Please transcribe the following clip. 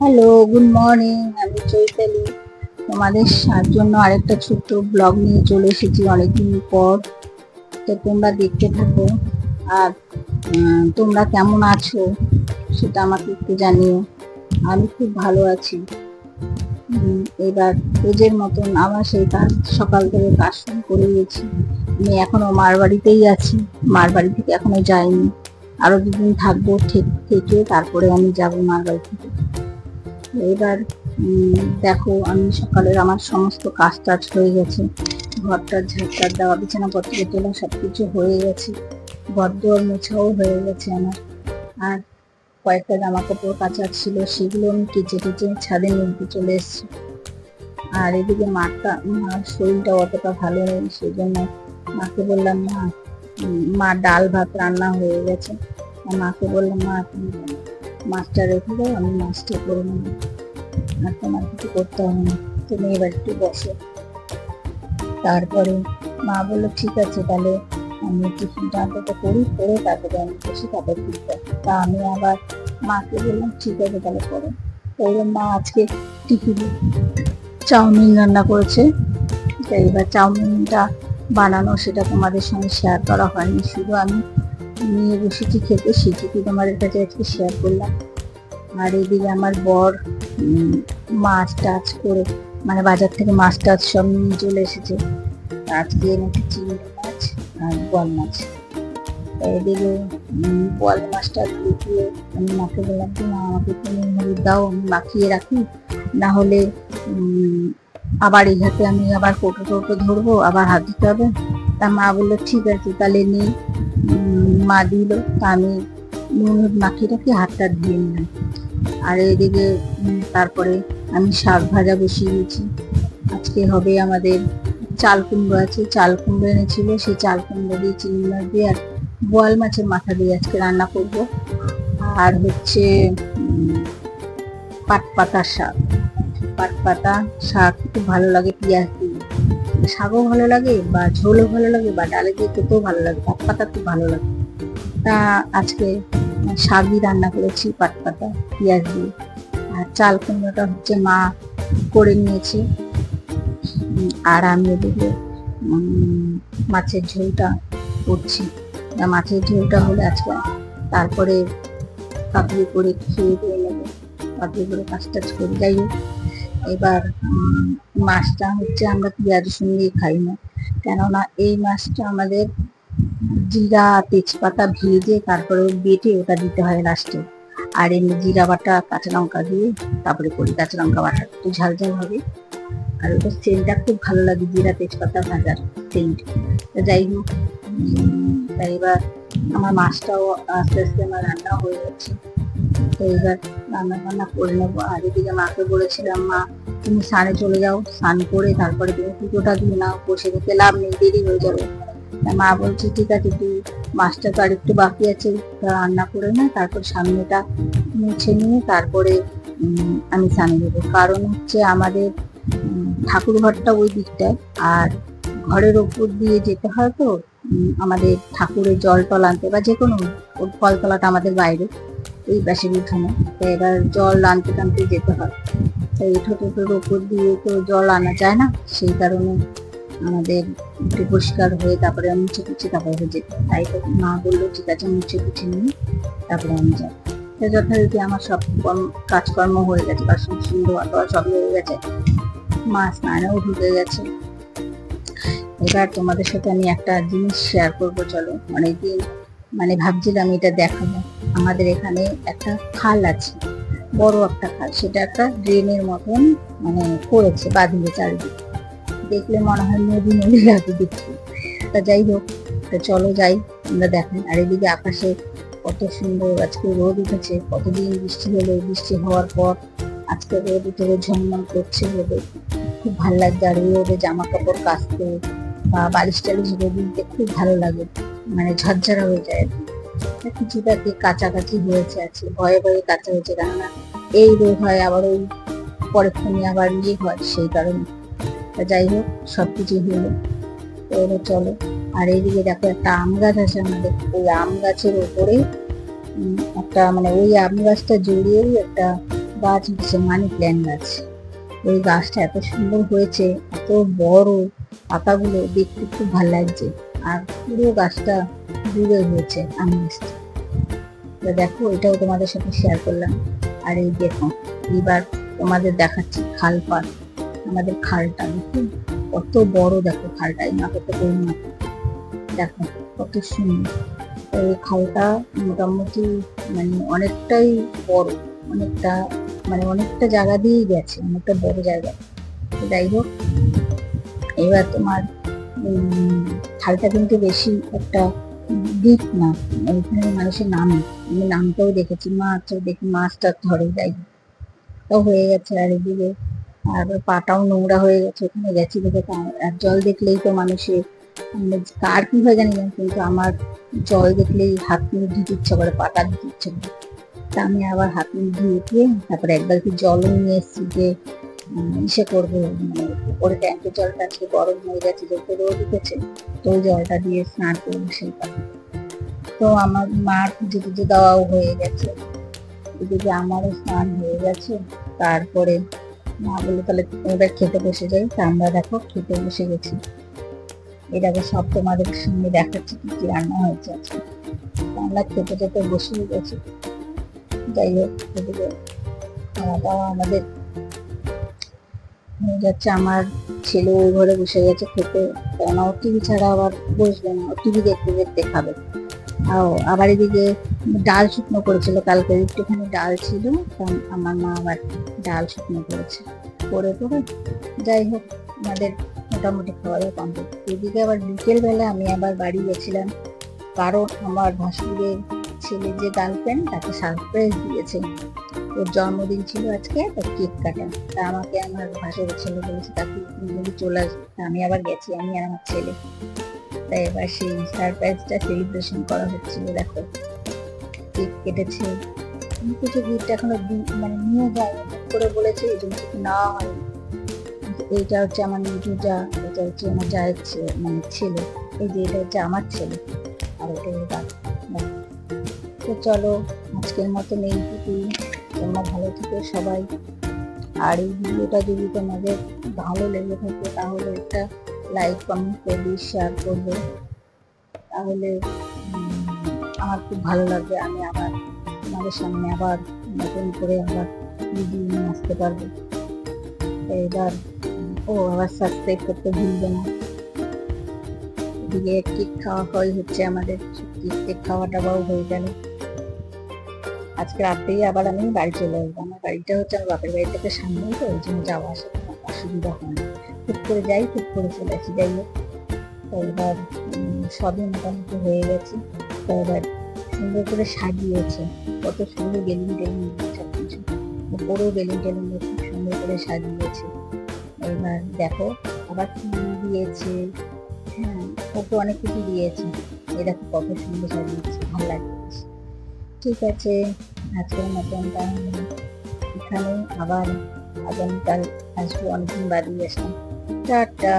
Hello, good morning. আমি চৈতালি। তোমাদের জন্য আরেকটা ছোট্ট ব্লগ নিয়ে চলে এসেছি অনেকদিন পর। তো তোমরা দেখতে থাকো। আর তোমরা কেমন আছো সেটা আমাকে একটু জানিও। আমি খুব ভালো আছি। এবার রোজের মতন আমার সেই কাজ সকাল থেকে কাজ শুরু করে গেছি। আমি এখনো মার বাড়িতেই আছি, মার বাড়ি থেকে এখনো যাইনি। আরো দুদিন থাকবো থেকে তারপরে আমি যাবো মার বাড়ি থেকে। এবার দেখো, আমি সকালের আমার সমস্ত কাজ টাজ হয়ে গেছে। ঘরটার ঝাড়টার দেওয়া, বিছানাপত্র তোলা সবকিছু হয়ে গেছে। ঘরদোর মোছাও হয়ে গেছে আমার। আর কয়েকটা জামা কাপড় কাচা ছিল, সেগুলো আমি কেচে ছাদে নিতে চলে এসেছি। আর এদিকে মার শরীরটা অতটা ভালো নেই, সেই জন্য মাকে বললাম মা ডাল ভাত রান্না হয়ে গেছে। মাকে বললাম মা তুমি মাছটা রেখে দাও, আমি মাছটা করে নেবো, আর তোমার কিছু করতে হবে না, তুমি এবার একটু বসো। তারপরে মা বললো ঠিক আছে, তাহলে আমি টিফিনটা অন্তত করি, করে তারপরে আমি বসি, তারপর টিফিন। তা আমি আবার মাকে বললাম ঠিক আছে তাহলে করো। তাই মা আজকে টিফিনে চাউমিন রান্না করেছে। তো এবার চাউমিনটা বানানো সেটা তোমাদের সঙ্গে শেয়ার করা হয়নি, শুধু আমি নিয়ে বসেছি খেতে, সেটুকু তোমাদের কাছে আজকে শেয়ার করলাম। আর এদিকে আমার বর মাছ টাছ করে, মানে বাজার থেকে মাছ টাছ সব নিয়ে চলে এসেছে। আজকে এনেছে চিংড়ি মাছ আর বোয়াল মাছ। এদিকে বোয়াল মাছটা দিয়ে আমি মাকে বললাম যে মা আমাকে একটু নুন হলুদ দাও, আমি মাখিয়ে রাখি, না হলে আবার এই হাতে আমি আবার কৌটো ধরবো, আবার হাত দিতে হবে। তা মা বললো ঠিক আছে তাহলে নেই। মা দিল, তা আমি নুন হলুদ মাখিয়ে রাখি, হাতটা ধুয়ে নিলাম। আর এদিকে তারপরে আমি শাক ভাজা বসিয়ে দিয়েছি। আজকে হবে আমাদের চাল কুমড়ো আছে, চাল কুমড়ো এনেছিল, সেই চাল কুমড়ো দিয়ে চিংড়ি মাছ দিয়ে আর বোয়াল মাছের মাথা দিয়ে আজকে রান্না করব। আর হচ্ছে পাটপাতা শাক। পাটপাতা শাক খুব ভালো লাগে পেঁয়াজ দিয়ে, শাকও ভালো লাগে, বা ঝোলও ভালো লাগে, বা ডালে দিয়ে খেতেও ভালো লাগে। পাটপাতা খুব ভালো লাগে। তা আজকে শাকই রান্না করেছি পাটপাতা পেঁয়াজ দিয়ে। আর চাল কুমড়োটা হচ্ছে মা করে নিয়েছে। আর আমি এদিকে মাছের ঝোলটা করছি। মাছের ঝোলটা হলে আজকে তারপরে পাতলি করে খেয়ে দিয়ে নেবো, পাতলি করে কাজ টাজ করে। যাই হোক, এবার মাছটা হচ্ছে আমরা পেঁয়াজ রসুন দিয়ে খাই না, কেননা এই মাছটা আমাদের জিরা তেজপাতা ভেজে তারপরে বেটে ওটা দিতে হয় লাস্টে। আর এমনি জিরা বাটা কাঁচা লঙ্কা দিয়ে তারপরে করি, কাঁচা লঙ্কা বাটা একটু ঝাল ঝাল হবে। আর ওটা সেন্টটা খুব ভালো লাগে, জিরা তেজপাতা ভাজার সেন্ট। যাই হোক, তাই এবার আমার মাছটাও আস্তে আস্তে আমার রান্না হয়ে যাচ্ছে। তো এবার রান্না বান্না করে নেবো। আর এদিকে মাকে বলেছিলাম মা তুমি স্নানে চলে যাও, স্নান করে তারপরে তুমি পুজোটা দিয়ে নাও, বসে থেকে লাভ নেই, দেরি হয়ে যাবে। মা বলছে ঠিক আছে, তুই মাছটা তো আর একটু বাকি আছে, রান্না করে না, তারপর সামনেটা মুছে নিয়ে তারপরে আমি স্নানে দেবো। কারণ হচ্ছে আমাদের ঠাকুর ঘরটা ওই দিকটায়, আর ঘরের ওপর দিয়ে যেতে হয়, তো আমাদের ঠাকুরের জল টল আনতে, বা যে কোনো ফলতলাটা আমাদের বাইরে, এই পাশের উঠোনে। তো এবার জল আনতে টানতে যেতে হয়, তাই ঠোঁটের ওপর দিয়ে তো জল আনা যায় না, সেই কারণে আমাদের একটু পরিষ্কার হয়ে তারপরে মুছে টুছে তারপরে যেতে। তাই তো মা বললো ঠিক আছে মুছে টুছে নিয়ে তারপরে আমি যাই। যথারীতি আমার সব কাজকর্ম হয়ে গেছে, বাসন সুন্দর সবই হয়ে গেছে, মা স্নানেও ঢুকে গেছে। এবার তোমাদের সাথে আমি একটা জিনিস শেয়ার করবো, চলো। অনেকদিন মানে ভাবছিলাম এটা দেখাবো। আমাদের এখানে একটা খাল আছে, বড় একটা খাল, সেটা একটা ড্রেনের মতন মানে করেছে, বাঁধিয়ে চারিদিকে, দেখলে মনে হয় নদী নদী লাগে দেখতে। তা যাই হোক, তো চলো যাই আমরা দেখাই। আর এদিকে আকাশে কত সুন্দর আজকে রোদ উঠেছে, কতদিন বৃষ্টি হলো, বৃষ্টি হওয়ার পর আজকে রোদ উঠে ঝলমল করছে রোদে, খুব ভালো লাগছে। আর রোদে জামা কাপড় কাচতে বা বালিশ টালিশ রোদ দিতে খুব ভালো লাগে, মানে ঝরঝরা হয়ে যায়। কিছুটাকে কাছাকাছি হয়েছে, আছে ভয়ে ভয়ে কাঁচা হয়েছে, কেননা এই রোদ হয় আবার ওই পরেক্ষণে আবার ইয়ে হয়, সেই কারণে। যাই হোক, সবকিছু হলো। এবার চলো। আর এইদিকে দেখো একটা আম গাছ আছে আমাদের, ওই আম গাছের ওপরে একটা মানে ওই আম গাছটা জড়িয়েই একটা গাছ হচ্ছে মানি প্ল্যান্ট গাছ। এই গাছটা এত সুন্দর হয়েছে, এত বড়, পাতাগুলো দেখতে খুব ভালো লাগছে। আর পুরো গাছটা জুড়ে হয়েছে আম গাছটা। দেখো, এটাও তোমাদের সাথে শেয়ার করলাম। আর এই দেখো, এবার তোমাদের দেখাচ্ছি খাল পাড়। আমাদের খালটা দেখো কত বড়, দেখো খালটা, এই মাথাতে বই মাথা, দেখো কত সুন্দর। এই খালটা মোটামুটি মানে অনেকটাই বড়, অনেকটা মানে অনেকটা জায়গা দিয়েই গেছে, অনেকটা বড় জায়গা। যাই হোক, এবার তোমার খালটা কিন্তু বেশি একটা ডিপ না, ওইখানে মানুষের নামে, আমি নামটাও দেখেছি, মাছ দেখি মাছটা ধরে। যাই হোক, তাও হয়ে গেছে। আর এদিকে আর পাটাও নোংরা হয়ে গেছে, ওখানে গেছি দেখে। আর জল দেখলেই তো মানুষের কার কি হয় জানি না, কিন্তু আমার জল দেখলেই হাত মুখ ধুতে ইচ্ছা করে, পাটা ধুতে ইচ্ছা করে। তা আমি আবার হাত মুখ ধুয়ে তারপরে একবার কি জলও নিয়ে এসেছি, যে ইসে করবো, মানে ওপরে ট্যাঙ্কের জলটা আজকে গরম হয়ে গেছে, যেহেতু রোদ উঠেছে, তো ওই জলটা দিয়ে স্নান করবো সেই কথা। তো আমার মার পুজো টুজো দেওয়াও হয়ে গেছে, এদিকে আমারও স্নান হয়ে গেছে। তারপরে মা বললো তাহলে এবার খেতে বসে যাই। তা আমরা দেখো খেতে বসে গেছি। এটাকে সব তোমাদের সঙ্গে দেখাচ্ছি কি কি রান্না হয়েছে আজকে। আমরা খেতে খেতে বসে গেছি। যাই হোক, এদিকে খাওয়া দাওয়া আমাদের হয়ে যাচ্ছে। আমার ছেলে ওই ঘরে বসে গেছে খেতে, কেননা ও টিভি ছাড়া আবার বসবে না, ও টিভি দেখতে দেখতে খাবে। আবার এদিকে ডাল শুকনো করেছিল কালকে, একটুখানি ডাল ছিল, আমার মা আবার ডাল শুকনো করেছে, করে যাই হোক আমাদের মোটামুটি খাওয়া দাওয়া কমপ্লিট। এদিকে আবার বিকেলবেলা আমি আবার বাড়ি গেছিলাম, কারণ আমার ভাসুরের ছেলে যে গার্লফ্রেন্ড, তাকে সারপ্রাইজ দিয়েছে। ওর জন্মদিন ছিল আজকে, তার কেক কাটা। তা আমাকে আমার ভাসুরের ছেলে বলেছে তাকে চলে আসবে। আমি আবার গেছি, আমি আর আমার ছেলে। তাই এবার সেই সারপ্রাইজটা সেলিব্রেশন করা হচ্ছিল। দেখো, কেক কেটেছে, কিছু গিফট এখনো মানে নিয়ে যায় করে বলেছে, এই জন্য কিছু নেওয়া হয়নি। এইটা হচ্ছে আমার নিজুজা, এটা হচ্ছে আমার জায়ের মানে ছেলে, এই যে এটা হচ্ছে আমার ছেলে, আর এটা তো চলো আজকের মতন এইটুকুই। তোমরা ভালো থেকো সবাই। আর এই ভিডিওটা যদি তোমাদের ভালো লেগে থাকে তাহলে একটা লাইক, কমেন্ট করবে, শেয়ার করবে, তাহলে আমার খুব ভালো লাগবে। আমি আবার তোমাদের সামনে আবার নতুন করে আবার ভিডিও নিয়ে আসতে পারবো। এবার আবার সাবস্ক্রাইব করতে ভুলবে না। এদিকে কেক খাওয়া হচ্ছে আমাদের, কেক খাওয়া দাওয়াও হয়ে গেল। আজকে রাত্রেই আবার আমি বাড়ি চলে আসবো। আমার বাড়িটা হচ্ছে আমার বাপের বাড়ি থেকে সামনে, তো ওই জন্য যাওয়া আসা কোনো অসুবিধা হয় না, ঠিক করে যাই, ঠিক করে চলে আসি। যাই হোক, তো এবার সবই মোটামুটি হয়ে গেছে। তো এবার সুন্দর করে সাজিয়েছে, কত সুন্দর বেলুন টেলুন সব কিছু, বড় বেলুন টেলুন খুব সুন্দর করে সাজিয়েছে। এবার দেখো আবার কি দিয়েছে, হ্যাঁ ওকে অনেক কিছু দিয়েছে। এই দেখো কত সুন্দর সাজিয়েছে, ভালো লাগছে। ঠিক আছে, আজকের মতন তাহলে এখানে, আবার আগামীকাল আসবো, অনেকদিন বাদই আসলাম। টাটা।